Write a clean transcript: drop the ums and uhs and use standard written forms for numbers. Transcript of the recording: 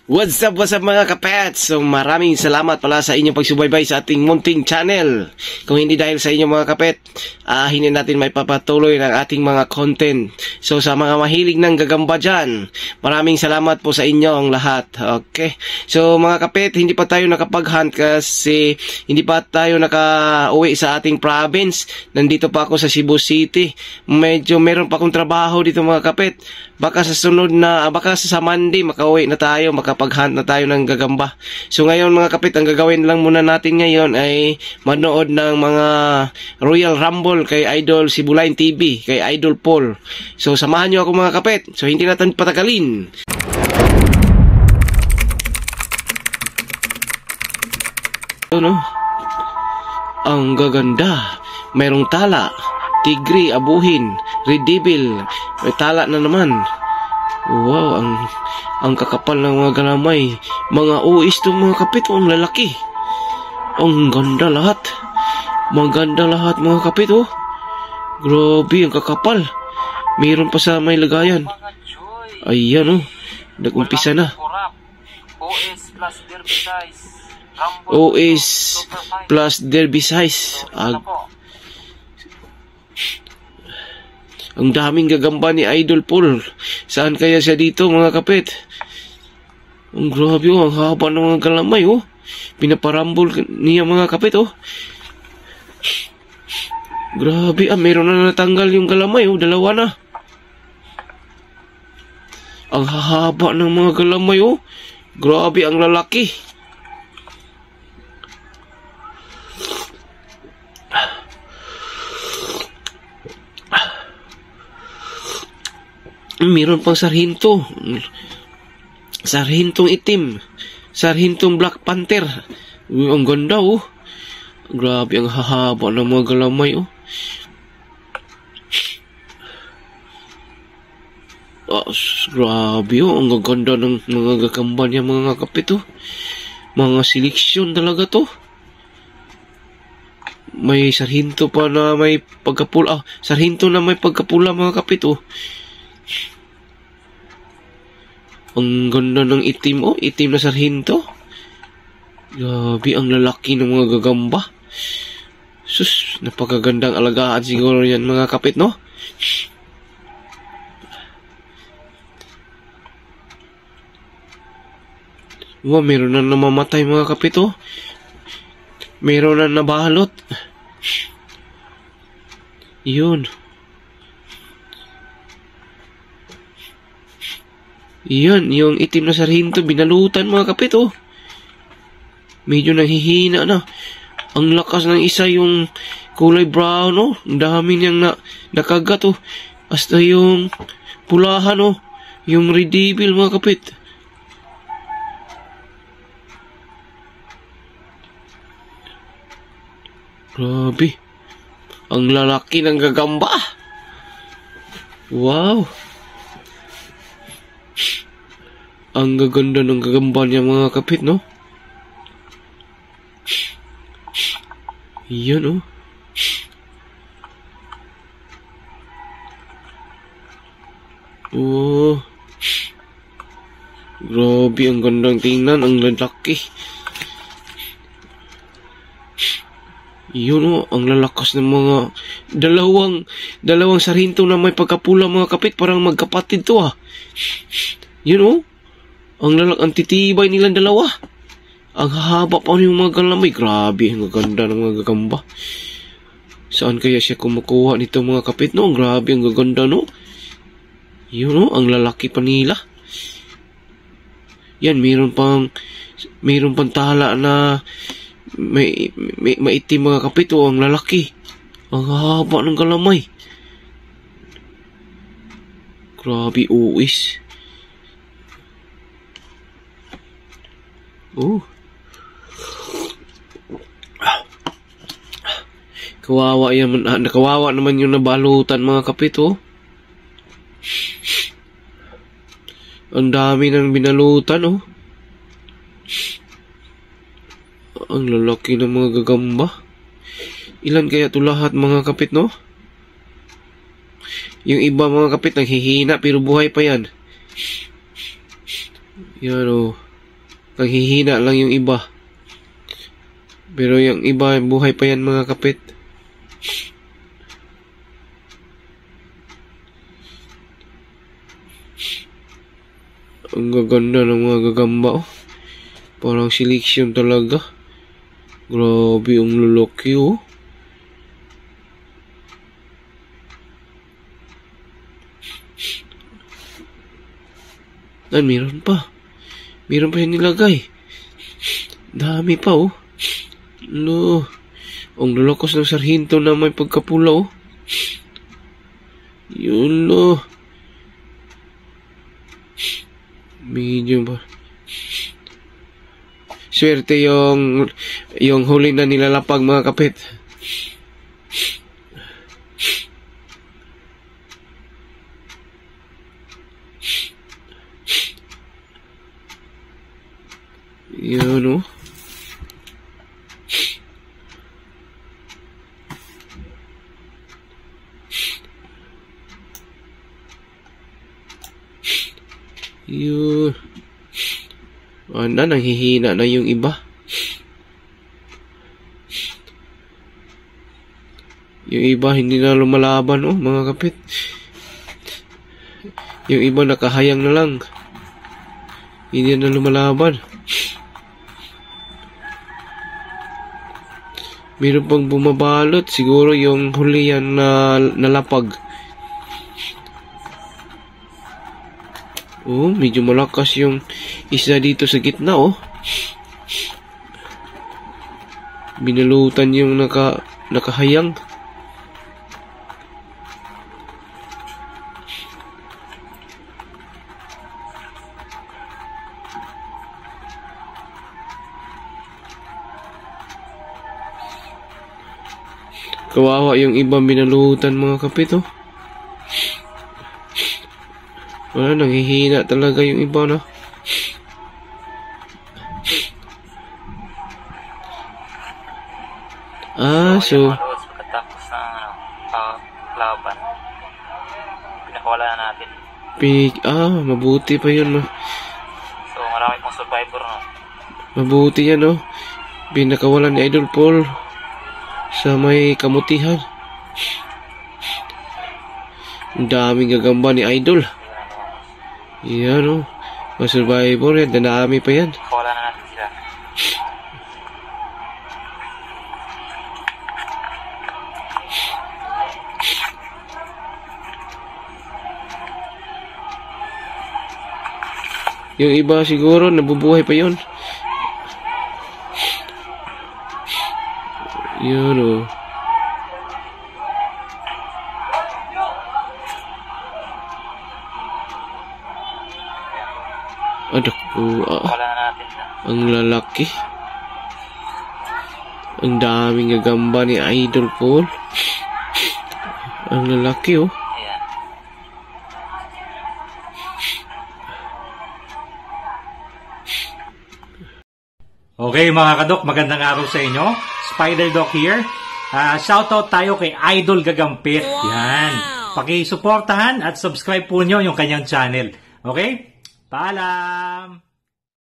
What's up mga kapets? So maraming salamat pala sa inyong pagsubaybay sa ating munting channel. Kung hindi dahil sa inyo mga kapet, hindi natin may papatuloy ng ating mga content. So sa mga mahilig ng gagamba dyan, maraming salamat po sa inyo ang lahat. Okay? So mga kapet, hindi pa tayo nakapag-hunt kasi hindi pa tayo naka-uwi sa ating province. Nandito pa ako sa Cebu City. Medyo meron pa akong trabaho dito mga kapet. Baka sa Monday makauwi na tayo, makapag-hunt na tayo ng gagamba. So ngayon mga kapit, ang gagawin lang muna natin ngayon ay manood ng mga Royal Rumble kay Idol Sibulain TV, kay Idol Paul. So samahan nyo ako mga kapit. So hindi natin patagalin. Ano? Ang gaganda. Mayroong tala. Tigri, abuhin, red devil, may tala na naman. Wow, ang kakapal ng mga galamay. Mga uis to mga kapit, ang lalaki. Ang ganda lahat. Maganda lahat mga kapit, oh. Grabe, ang kakapal. Mayroon pa sa may lagayan. Ayan, oh. Nag-umpisa na. OS plus derby size. Ang daming gagamba ni Idol Paul. Saan kaya siya dito mga kapit? Ang grabe, oh, ang haba ng mga galamay, oh. Pinaparambol niya mga kapit, oh. Grabe, meron na natanggal yung galamay, oh. Dalawa na. Ang haba ng mga galamay, oh. Grabe, ang lalaki. Meron pang sarhinto. Sarhintong itim. Sarhintong Black Panther. Ang ganda, oh. Grabe, ang hahaba ng mga galamay, oh. Grabe, oh. Ang ganda ng mga gagamba niya mga kapit, oh. Mga seleksyon talaga to. May sarhinto pa na may pagkapula. Sarhinto na may pagkapula mga kapit, oh. Ang ganda ng itim, oh. Itim na sarhinto. Grabe, ang lalaki ng mga gagamba. Sus, napakagandang alagaan siguro yan mga kapit, no? Wow, meron na namamatay mga kapit, oh. Meron na nabalot. Yun. Yan, yung itim na sarhinto, binalutan mga kapit, oh. Medyo nahihina na. Ang lakas ng isa yung kulay brown, oh. Ang dami niyang nakagat, oh. Hasta yung pulahan, oh. Yung red devil mga kapit. Grabe. Ang lalaki ng gagamba. Wow. Ang gaganda ng gagamba niya mga kapit, no? Yan, oh. Oh. Grabe, ang gandang tingnan. Ang lalaki. Yun, oh. Ang lalakas ng mga dalawang sarhinto na may pagkapula mga kapit. Parang magkapatid to, ah. Yun, oh. Ang titibay nilang dalawa. Ang hahaba pa yung mga galamay. Grabe, ang gaganda ng mga gagamba. Saan kaya siya kumukuha nito mga kapit, no? Grabe, ang gaganda, no? Yun, no? Ang lalaki pa nila. Yan, mayroon pang tala na maitim mga kapit, oh. Ang lalaki. Ang hahaba ng galamay. Grabe, uwis. Oh. Kawawa naman yung nabalutan mga kapit, oh. Ang dami nang binalutan, oh. Ang lalaki ng mga gagamba. Ilan kaya ito lahat mga kapit, no? Yung iba mga kapit naghihina pero buhay pa yan. Yan, oh. Naghihina lang yung iba. Pero yung iba, buhay pa yan mga kapit. Ang gaganda ng mga gagamba, oh. Parang selection talaga. Grabe yung lulaki, oh. Meron pa. Meron pa yung nilagay. Dami pa, oh. No. Ang lalakas ng sarhinto na may pagkapula, oh. Yun, no. Medyo ba? Swerte yung huli na nilalapag mga kapit. Yun, oh. Yun. Nanghihina na yung iba. Yung iba hindi na lumalaban, oh, mga kapit. Yung iba nakahayang na lang. Hindi na lumalaban. Meron pang bumabalot. Siguro yung huli yan na nalapag. Oh, medyo malakas yung isda dito sa gitna, oh. Binalutan yung nakahayang. Kawawa yung iba binalutan mga kapit, oh. Wala, nanghihina talaga yung iba, no? So pagkatapos ng laban, pinakawala na natin. Mabuti pa yun, no? So, marami pong survivor, no? Mabuti yan, no? Pinakawalan ni Idol Paul sa may kamutihan. Ang daming gagamba ni Idol. Yan, no? Mga survivor yan, danami pa yan. Wala na natin sila. Yung iba siguro nabubuhay pa yun. Yun, oh. Wala na natin na. Ang lalaki. Ang daming gagamba ni Idol Paul. Ang lalaki, oh. Ayan. Okay mga kadok, magandang araw sa inyo. Spider Doc here. Shoutout tayo kay Idol Gagampit. Yan. Pakisuportahan at subscribe po nyo yung kanyang channel. Okay? Paalam!